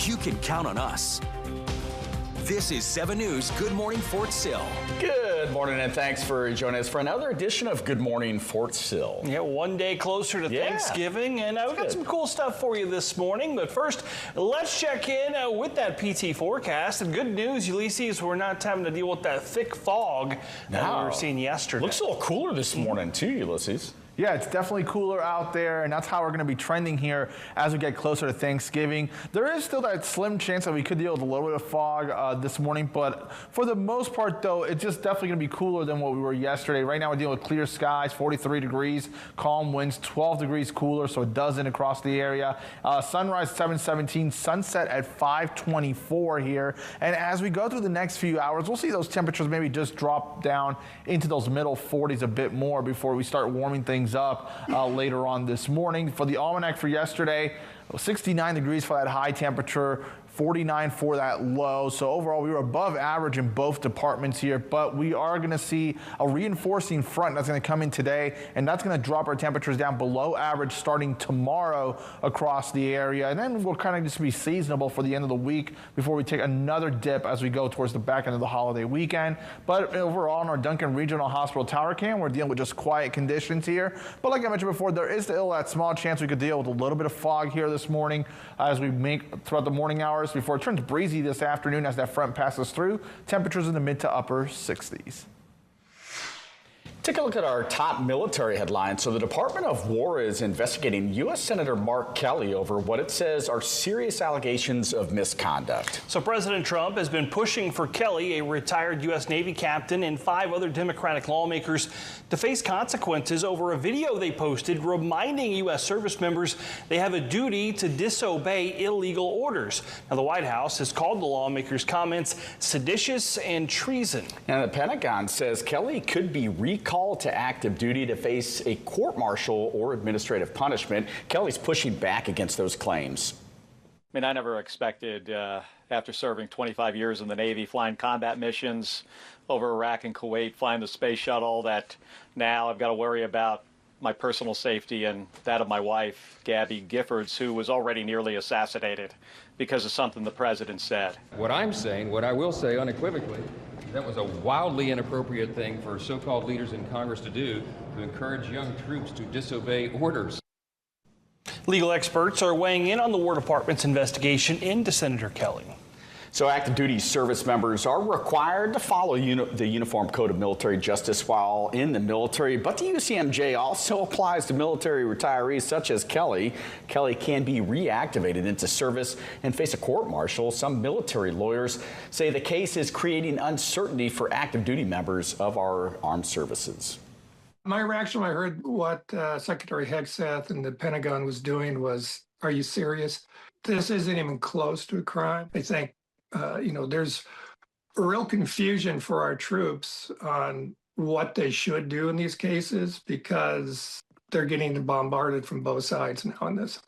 you can count on us. This is 7 News Good Morning Fort Sill. Good morning, and thanks for joining us for another edition of Good Morning Fort Sill. Yeah, one day closer to Thanksgiving, and we've got some cool stuff for you this morning. But first, let's check in with that PT forecast. And good news, Ulysses, we're not having to deal with that thick fog that we were seeing yesterday. Looks a little cooler this morning, too, Ulysses. Yeah, it's definitely cooler out there, and that's how we're going to be trending here as we get closer to Thanksgiving. There is still that slim chance that we could deal with a little bit of fog this morning, but for the most part, though, it's just definitely going to be cooler than what we were yesterday. Right now, we're dealing with clear skies, 43 degrees, calm winds, 12 degrees cooler, so a dozen across the area. Sunrise 7:17, sunset at 5:24 here. And as we go through the next few hours, we'll see those temperatures maybe just drop down into those middle 40s a bit more before we start warming things up later on this morning. For the almanac for yesterday, 69 degrees for that high temperature, 49 for that low. So overall, we were above average in both departments here, but we are going to see a reinforcing front that's going to come in today, and that's going to drop our temperatures down below average starting tomorrow across the area. And then we'll kind of just be seasonable for the end of the week before we take another dip as we go towards the back end of the holiday weekend. But overall, in our Duncan Regional Hospital Tower Cam, we're dealing with just quiet conditions here. But like I mentioned before, there is still that small chance we could deal with a little bit of fog here this morning as we make throughout the morning hours before it turns breezy this afternoon as that front passes through. Temperatures in the mid to upper 60s. Take a look at our top military headlines. So the Department of War is investigating U.S. Senator Mark Kelly over what it says are serious allegations of misconduct. So President Trump has been pushing for Kelly, a retired U.S. Navy captain, and 5 other Democratic lawmakers to face consequences over a video they posted reminding U.S. service members they have a duty to disobey illegal orders. Now, the White House has called the lawmakers' comments seditious and treason. And the Pentagon says Kelly could be recalled to active duty to face a court-martial or administrative punishment. Kelly's pushing back against those claims. I mean, I never expected, after serving 25 years in the Navy, flying combat missions over Iraq and Kuwait, flying the space shuttle, that now I've got to worry about my personal safety and that of my wife, Gabby Giffords, who was already nearly assassinated because of something the president said. What I'm saying, what I will say unequivocally, that was a wildly inappropriate thing for so-called leaders in Congress to do, to encourage young troops to disobey orders. Legal experts are weighing in on the War Department's investigation into Senator Kelly. So active duty service members are required to follow the Uniform Code of Military Justice while in the military, but the UCMJ also applies to military retirees such as Kelly. Kelly can be reactivated into service and face a court-martial. Some military lawyers say the case is creating uncertainty for active duty members of our armed services. My reaction when I heard what Secretary Hegseth and the Pentagon was doing was, are you serious? This isn't even close to a crime. I think there's real confusion for our troops on what they should do in these cases because they're getting bombarded from both sides now on this.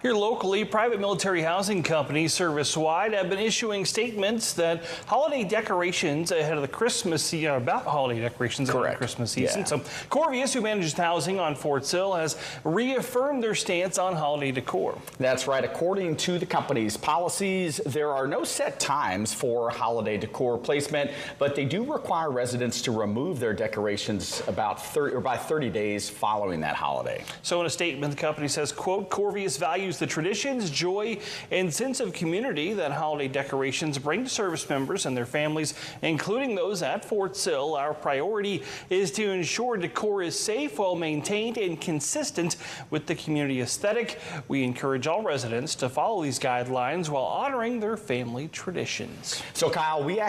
Here locally, private military housing companies service-wide have been issuing statements that holiday decorations ahead of the Christmas season, about holiday decorations ahead of the Christmas season. Yeah. So Corvius, who manages housing on Fort Sill, has reaffirmed their stance on holiday decor. That's right. According to the company's policies, there are no set times for holiday decor placement, but they do require residents to remove their decorations by 30 days following that holiday. So in a statement, the company says, quote, Corvius values the traditions, joy, and sense of community that holiday decorations bring to service members and their families, including those at Fort Sill. Our priority is to ensure decor is safe, well maintained, and consistent with the community aesthetic. We encourage all residents to follow these guidelines while honoring their family traditions. So Kyle, we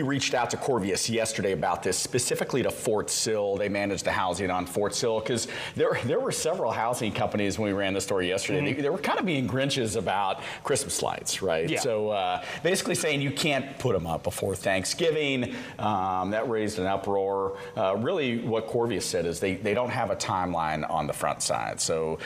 reached out to Corvius yesterday about this, specifically to Fort Sill. They manage the housing on Fort Sill because there were several housing companies when we ran the story yesterday. They were kind of being Grinches about Christmas lights, right? Yeah. So basically saying you can't put them up before Thanksgiving. That raised an uproar. Really what Corvius said is they don't have a timeline on the front side. So,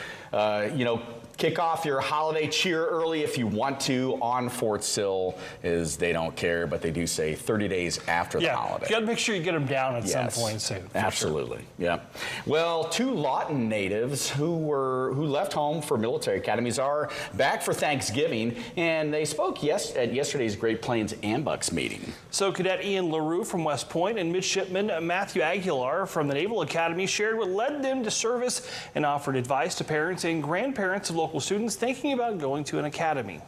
kick off your holiday cheer early if you want to on Fort Sill. They don't care, but they do say 30 days after the holiday. You got to make sure you get them down at some point soon. Absolutely, sure. Yeah. Well, 2 Lawton natives who left home for military academies are back for Thanksgiving, and they spoke at yesterday's Great Plains AMBUCS meeting. So Cadet Ian LaRue from West Point and Midshipman Matthew Aguilar from the Naval Academy shared what led them to service and offered advice to parents and grandparents of local students thinking about going to an academy.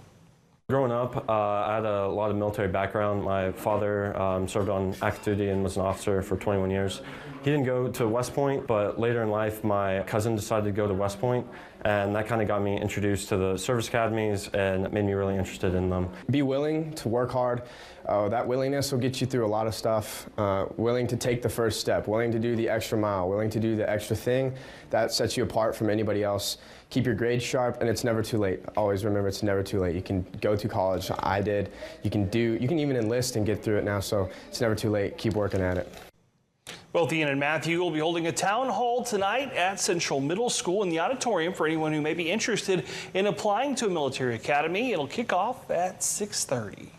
Growing up, I had a lot of military background. My father served on active duty and was an officer for 21 years. He didn't go to West Point, but later in life, my cousin decided to go to West Point, and that kind of got me introduced to the service academies and made me really interested in them. Be willing to work hard. That willingness will get you through a lot of stuff. Willing to take the first step, willing to do the extra mile, willing to do the extra thing. That sets you apart from anybody else. Keep your grades sharp, and it's never too late. Always remember, it's never too late. You can go to college. I did. You can even enlist and get through it now, so it's never too late. Keep working at it. Both Ian and Matthew will be holding a town hall tonight at Central Middle School in the auditorium for anyone who may be interested in applying to a military academy. It'll kick off at 6:30.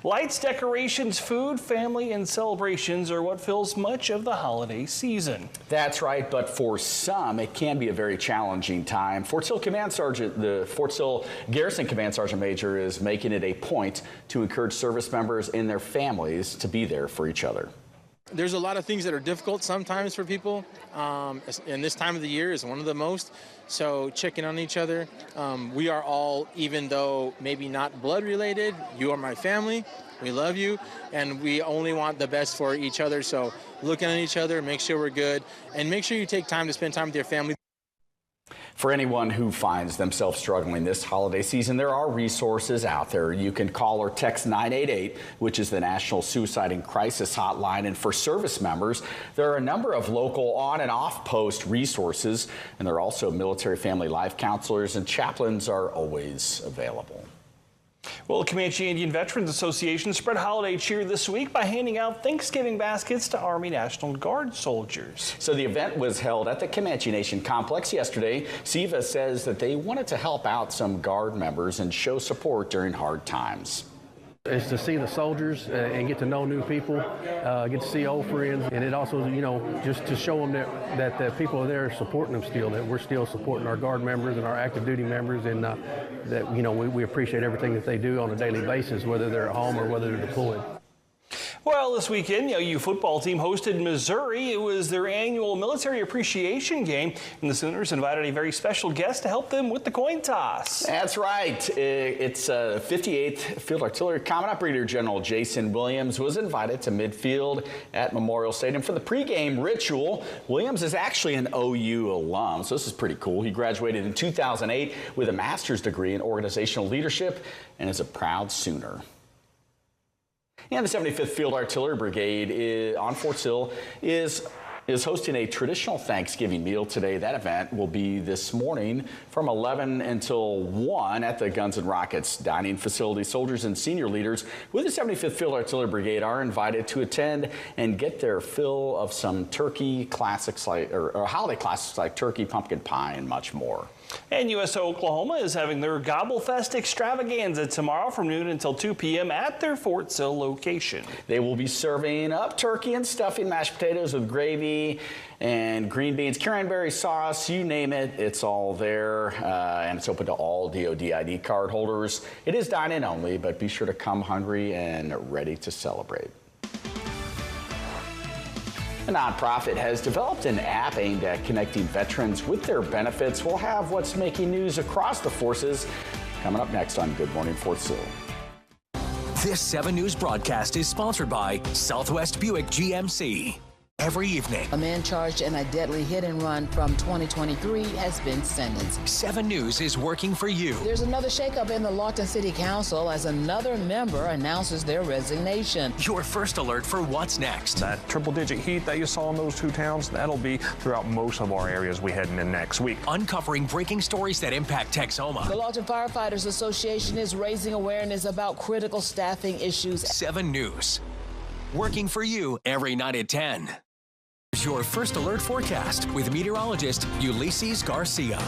Lights, decorations, food, family, and celebrations are what fills much of the holiday season. That's right, but for some, it can be a very challenging time. Fort Sill Command Sergeant, the Fort Sill Garrison Command Sergeant Major is making it a point to encourage service members and their families to be there for each other. There's a lot of things that are difficult sometimes for people, and this time of the year is one of the most. So checking on each other. We are all, even though maybe not blood related, you are my family, we love you, and we only want the best for each other. So looking at each other, make sure we're good, and make sure you take time to spend time with your family. For anyone who finds themselves struggling this holiday season, there are resources out there. You can call or text 988, which is the National Suicide and Crisis Hotline. And for service members, there are a number of local on and off post resources. And there are also military family life counselors, and chaplains are always available. Well, the Comanche Indian Veterans Association spread holiday cheer this week by handing out Thanksgiving baskets to Army National Guard soldiers. So the event was held at the Comanche Nation complex yesterday. SEVA says that they wanted to help out some Guard members and show support during hard times. It's to see the soldiers and get to know new people, get to see old friends, and it also, just to show them that the people are there supporting them still, that we're still supporting our Guard members and our active duty members, and that, we appreciate everything that they do on a daily basis, whether they're at home or whether they're deployed. Well, this weekend, the OU football team hosted Missouri. It was their annual military appreciation game, and the Sooners invited a very special guest to help them with the coin toss. That's right. It's 58th Field Artillery Commandant Brigadier General Jason Williams was invited to midfield at Memorial Stadium for the pregame ritual. Williams is actually an OU alum, so this is pretty cool. He graduated in 2008 with a master's degree in organizational leadership and is a proud Sooner. And the 75th Field Artillery Brigade on Fort Sill is hosting a traditional Thanksgiving meal today. That event will be this morning from 11 until 1 at the Guns and Rockets dining facility. Soldiers and senior leaders with the 75th Field Artillery Brigade are invited to attend and get their fill of some turkey classics or holiday classics like turkey, pumpkin pie, and much more. And USO Oklahoma is having their Gobble Fest extravaganza tomorrow from noon until 2 p.m. at their Fort Sill location. They will be serving up turkey and stuffing, mashed potatoes with gravy and green beans, cranberry sauce, you name it, it's all there. And it's open to all DoD ID card holders. It is dine-in only, but be sure to come hungry and ready to celebrate. A nonprofit has developed an app aimed at connecting veterans with their benefits. We'll have what's making news across the forces coming up next on Good Morning Fort Sill. This 7 News broadcast is sponsored by Southwest Buick GMC. Every evening, a man charged in a deadly hit and run from 2023 has been sentenced. 7 News is working for you. There's another shakeup in the Lawton City Council as another member announces their resignation. Your first alert for what's next. That triple-digit heat that you saw in those 2 towns, that'll be throughout most of our areas we heading in next week. Uncovering breaking stories that impact Texoma. The Lawton Firefighters Association is raising awareness about critical staffing issues. 7 News, working for you every night at 10. Your first alert forecast with meteorologist Ulysses Garcia.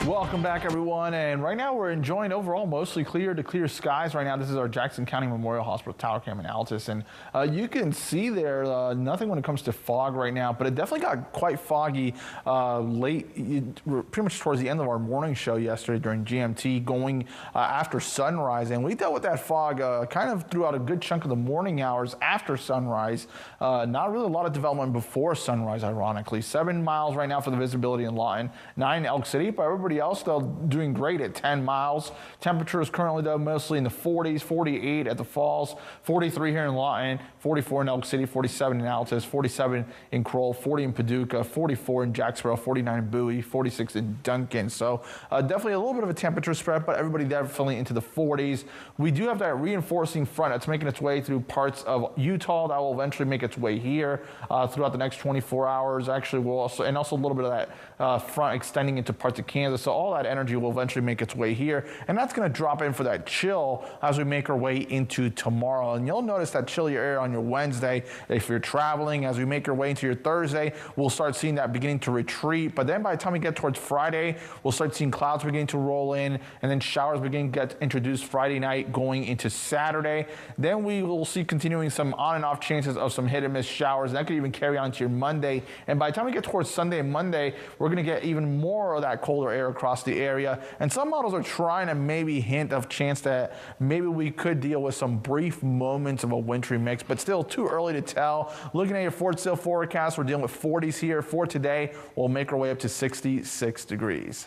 Welcome back, everyone. And right now we're enjoying overall mostly clear to clear skies right now. This is our Jackson County Memorial Hospital tower cam analysis. And you can see there nothing when it comes to fog right now, but it definitely got quite foggy pretty much towards the end of our morning show yesterday during GMT going after sunrise. And we dealt with that fog kind of throughout a good chunk of the morning hours after sunrise. Not really a lot of development before sunrise, ironically. 7 miles right now for the visibility in Lawton, 9 in Elk City, but everybody else though doing great at 10 miles. Temperatures currently though mostly in the 40s, 48 at the Falls, 43 here in Lawton, 44 in Elk City, 47 in Altus, 47 in Kroll, 40 in Paducah, 44 in Jacksboro, 49 in Bowie, 46 in Duncan. So definitely a little bit of a temperature spread, but everybody definitely into the 40s. We do have that reinforcing front that's making its way through parts of Utah. That will eventually make its way here throughout the next 24 hours. Actually, we'll also a little bit of that front extending into parts of Kansas. So all that energy will eventually make its way here, and that's going to drop in for that chill as we make our way into tomorrow. And you'll notice that chillier air on your Wednesday if you're traveling. As we make our way into your Thursday, we'll start seeing that beginning to retreat. But then by the time we get towards Friday, we'll start seeing clouds beginning to roll in, and then showers begin to get introduced Friday night going into Saturday. Then we will see continuing some on and off chances of some hit and miss showers. That could even carry on to your Monday. And by the time we get towards Sunday and Monday, we're going to get even more of that colder air across the area. And some models are trying to maybe hint of chance that maybe we could deal with some brief moments of a wintry mix, but still too early to tell. Looking at your Fort Sill forecast, we're dealing with 40s here. For today, we'll make our way up to 66 degrees.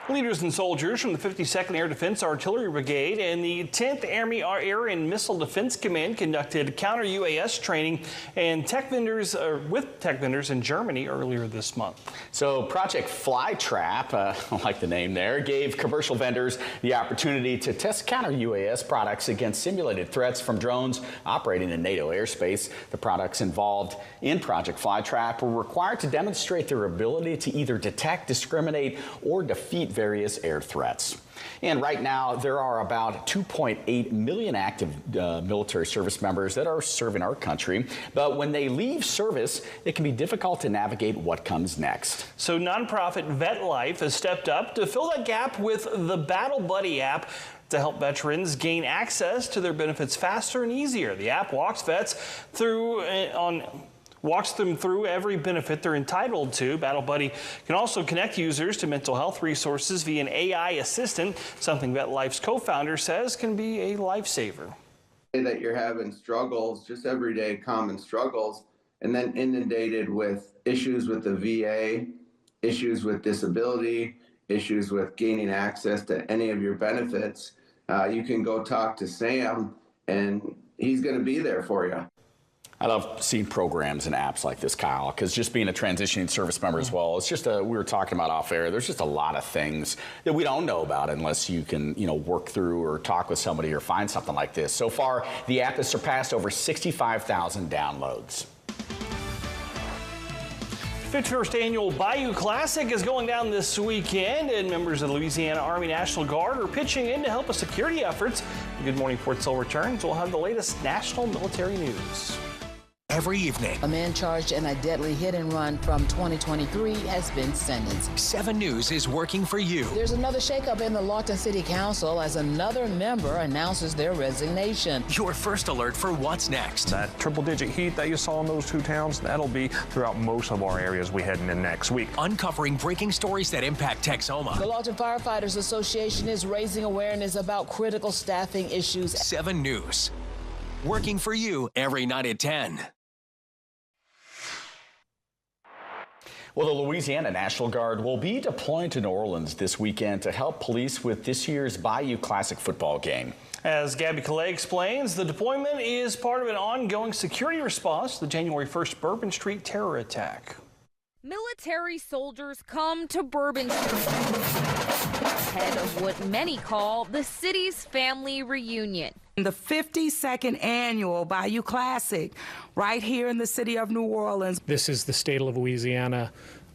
Leaders and soldiers from the 52nd Air Defense Artillery Brigade and the 10th Army Air and Missile Defense Command conducted counter-UAS training and with tech vendors in Germany earlier this month. So Project Flytrap, I like the name there, gave commercial vendors the opportunity to test counter-UAS products against simulated threats from drones operating in NATO airspace. The products involved in Project Flytrap were required to demonstrate their ability to either detect, discriminate, or defeat various air threats. And right now, there are about 2.8 million active military service members that are serving our country. But when they leave service, it can be difficult to navigate what comes next. So nonprofit Vet Life has stepped up to fill that gap with the Battle Buddy app to help veterans gain access to their benefits faster and easier. The app walks vets walks them through every benefit they're entitled to. Battle Buddy can also connect users to mental health resources via an AI assistant, something VetLife's co-founder says can be a lifesaver. That you're having struggles, just everyday common struggles, and then inundated with issues with the VA, issues with disability, issues with gaining access to any of your benefits, you can go talk to Sam and he's going to be there for you. I love seeing programs and apps like this, Kyle, because just being a transitioning service member as well, it's just we were talking about off air, there's just a lot of things that we don't know about unless you can, work through or talk with somebody or find something like this. So far, the app has surpassed over 65,000 downloads. 51st Annual Bayou Classic is going down this weekend, and members of the Louisiana Army National Guard are pitching in to help with security efforts. Good Morning Fort Sill returns. We'll have the latest national military news. Every evening, a man charged in a deadly hit and run from 2023 has been sentenced. 7 News is working for you. There's another shakeup in the Lawton City Council as another member announces their resignation. Your first alert for what's next. That triple-digit heat that you saw in those 2 towns, that'll be throughout most of our areas we head into next week. Uncovering breaking stories that impact Texoma. The Lawton Firefighters Association is raising awareness about critical staffing issues. 7 News, working for you every night at 10. Well, the Louisiana National Guard will be deploying to New Orleans this weekend to help police with this year's Bayou Classic football game. As Gabby Calais explains, the deployment is part of an ongoing security response to the January 1st Bourbon Street terror attack. Military soldiers come to Bourbon Street ahead of what many call the city's family reunion. The 52nd annual Bayou Classic right here in the city of New Orleans. This is the state of Louisiana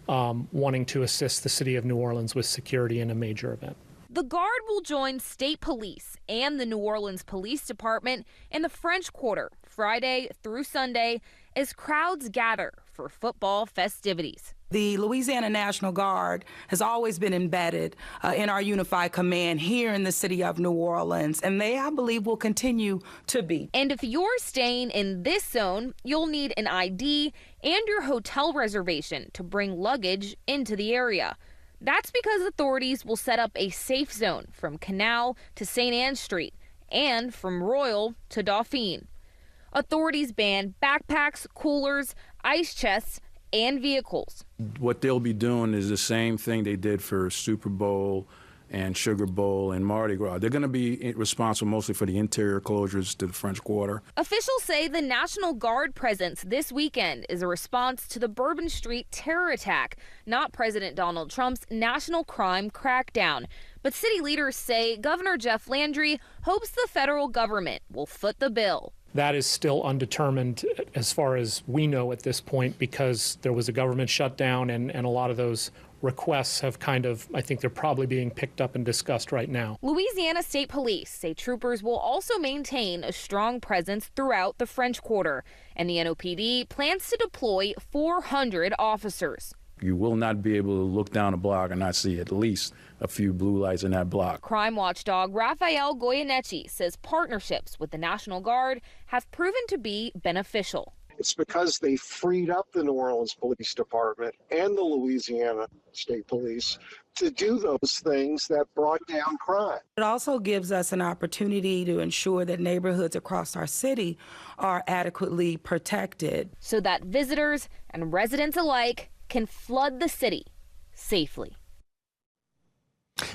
wanting to assist the city of New Orleans with security in a major event. The Guard will join state police and the New Orleans Police Department in the French Quarter Friday through Sunday as crowds gather for football festivities. The Louisiana National Guard has always been embedded in our unified command here in the city of New Orleans, and they, I believe, will continue to be. And if you're staying in this zone, you'll need an ID and your hotel reservation to bring luggage into the area. That's because authorities will set up a safe zone from Canal to St. Anne Street and from Royal to Dauphine. Authorities ban backpacks, coolers, ice chests, and vehicles. What they'll be doing is the same thing they did for Super Bowl and Sugar Bowl and Mardi Gras. They're going to be responsible mostly for the interior closures to the French Quarter. Officials say the National Guard presence this weekend is a response to the Bourbon Street terror attack, not President Donald Trump's national crime crackdown. But city leaders say Governor Jeff Landry hopes the federal government will foot the bill. That is still undetermined as far as we know at this point, because there was a government shutdown and a lot of those requests have I think they're probably being picked up and discussed right now. Louisiana State Police say troopers will also maintain a strong presence throughout the French Quarter, and the NOPD plans to deploy 400 officers. You will not be able to look down a block and not see at least a few blue lights in that block. Crime watchdog Rafael Goyeneche says partnerships with the National Guard have proven to be beneficial. It's because they freed up the New Orleans Police Department and the Louisiana State Police to do those things that brought down crime. It also gives us an opportunity to ensure that neighborhoods across our city are adequately protected, so that visitors and residents alike can flood the city safely.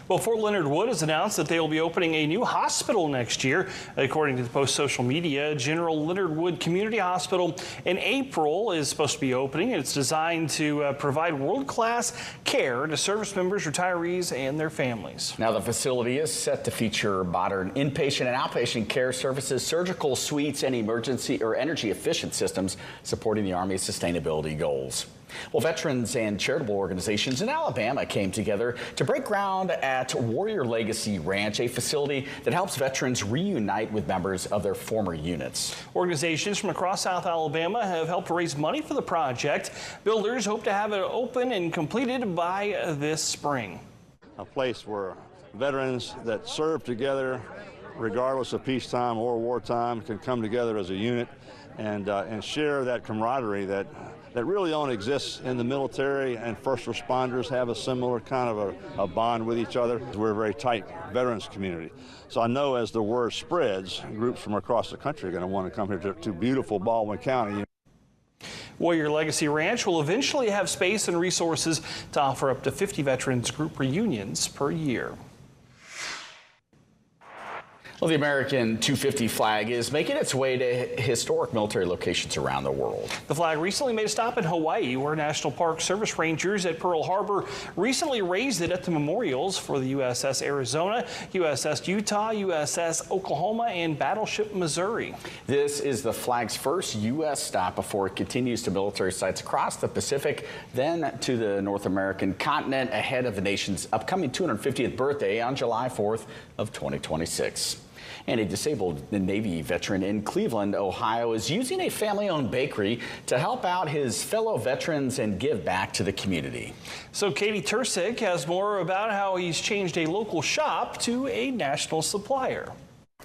Well, Fort Leonard Wood has announced that they will be opening a new hospital next year. According to the Post social media, General Leonard Wood Community Hospital in April is supposed to be opening. It's designed to provide world-class care to service members, retirees, and their families. Now, the facility is set to feature modern inpatient and outpatient care services, surgical suites, and emergency or energy-efficient systems supporting the Army's sustainability goals. Well, veterans and charitable organizations in Alabama came together to break ground at Warrior Legacy Ranch, a facility that helps veterans reunite with members of their former units. Organizations from across South Alabama have helped raise money for the project. Builders hope to have it open and completed by this spring. A place where veterans that serve together, regardless of peacetime or wartime, can come together as a unit and share that camaraderie that really only exists in the military, and first responders have a similar kind of a bond with each other. We're a very tight veterans community. So I know as the word spreads, groups from across the country are going to want to come here to beautiful Baldwin County. Warrior Legacy Ranch will eventually have space and resources to offer up to 50 veterans group reunions per year. Well, the American 250 flag is making its way to historic military locations around the world. The flag recently made a stop in Hawaii, where National Park Service Rangers at Pearl Harbor recently raised it at the memorials for the USS Arizona, USS Utah, USS Oklahoma, and Battleship Missouri. This is the flag's first U.S. stop before it continues to military sites across the Pacific, then to the North American continent ahead of the nation's upcoming 250th birthday on July 4th of 2026. And a disabled Navy veteran in Cleveland, Ohio, is using a family-owned bakery to help out his fellow veterans and give back to the community. So Katie Tursick has more about how he's changed a local shop to a national supplier.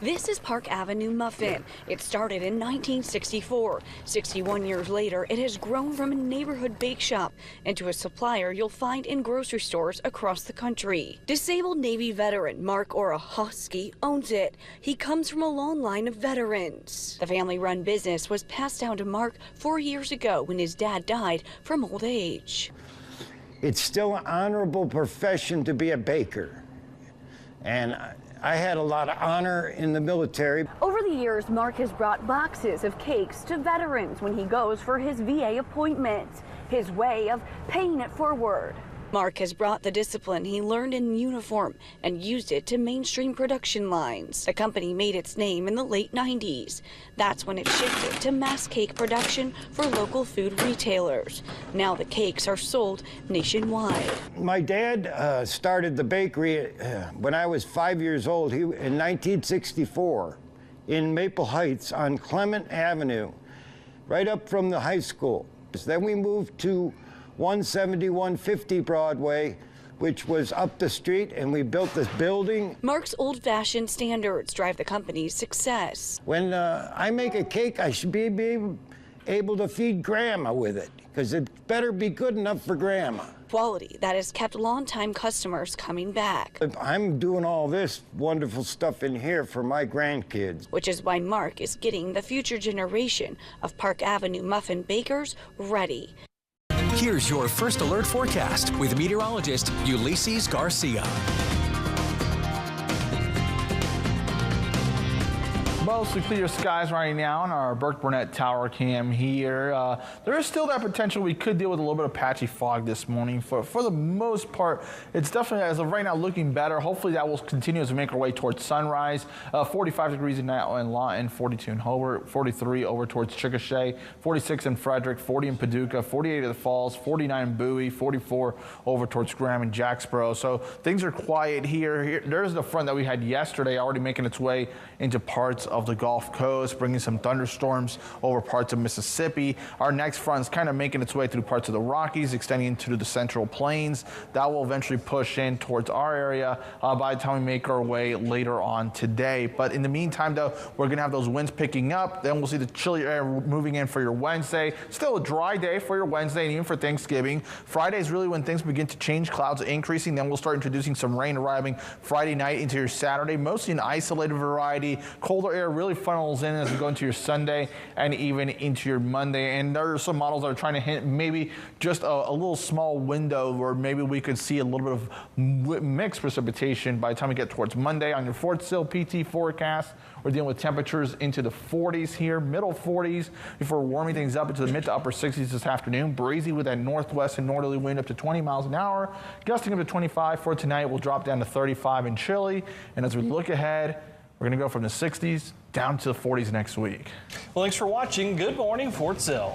This is Park Avenue Muffin. It started in 1964. 61 years later, it has grown from a neighborhood bake shop into a supplier you'll find in grocery stores across the country. Disabled Navy veteran Mark Orahosky owns it. He comes from a long line of veterans. The family-run business was passed down to Mark 4 years ago when his dad died from old age. It's still an honorable profession to be a baker. And I had a lot of honor in the military. Over the years, Mark has brought boxes of cakes to veterans when he goes for his VA appointment. His way of paying it forward. Mark has brought the discipline he learned in uniform and used it to mainstream production lines. The company made its name in the late 90s. That's when it shifted to mass cake production for local food retailers. Now the cakes are sold nationwide. My dad started the bakery when I was 5 years old in 1964. in Maple Heights on Clement Avenue, right up from the high school. Then we moved to 170, 150 Broadway, which was up the street, and we built this building. Mark's old-fashioned standards drive the company's success. When I make a cake, I should be able to feed Grandma with it, because it better be good enough for Grandma. Quality that has kept longtime customers coming back. I'm doing all this wonderful stuff in here for my grandkids. Which is why Mark is getting the future generation of Park Avenue muffin bakers ready. Here's your first alert forecast with meteorologist Ulysses Garcia. Mostly clear skies right now on our Burke Burnett Tower cam here. There is still that potential we could deal with a little bit of patchy fog this morning. For the most part, it's definitely, as of right now, looking better. Hopefully that will continue as we make our way towards sunrise. 45 degrees in Lawton, 42 in Hobart, 43 over towards Chickasha, 46 in Frederick, 40 in Paducah, 48 at the Falls, 49 in Bowie, 44 over towards Graham and Jacksboro. So things are quiet here. There's the front that we had yesterday already making its way into parts of the Gulf Coast, bringing some thunderstorms over parts of Mississippi. Our next front is kind of making its way through parts of the Rockies, extending into the Central Plains. That will eventually push in towards our area by the time we make our way later on today. But in the meantime, though, we're going to have those winds picking up. Then we'll see the chilly air moving in for your Wednesday. Still a dry day for your Wednesday and even for Thanksgiving. Friday is really when things begin to change, clouds increasing. Then we'll start introducing some rain arriving Friday night into your Saturday, mostly an isolated variety. Colder air really funnels in as we go into your Sunday and even into your Monday. And there are some models that are trying to hint maybe just a little small window where maybe we could see a little bit of mixed precipitation by the time we get towards Monday. On your Fort Sill PT forecast, we're dealing with temperatures into the 40s here, middle 40s, before warming things up into the mid to upper 60s this afternoon. Breezy with that northwest and northerly wind up to 20 miles an hour, gusting up to 25 for tonight. We'll drop down to 35 and chilly. And as we look ahead, we're going to go from the 60s down to the 40s next week. Well, thanks for watching. Good morning, Fort Sill.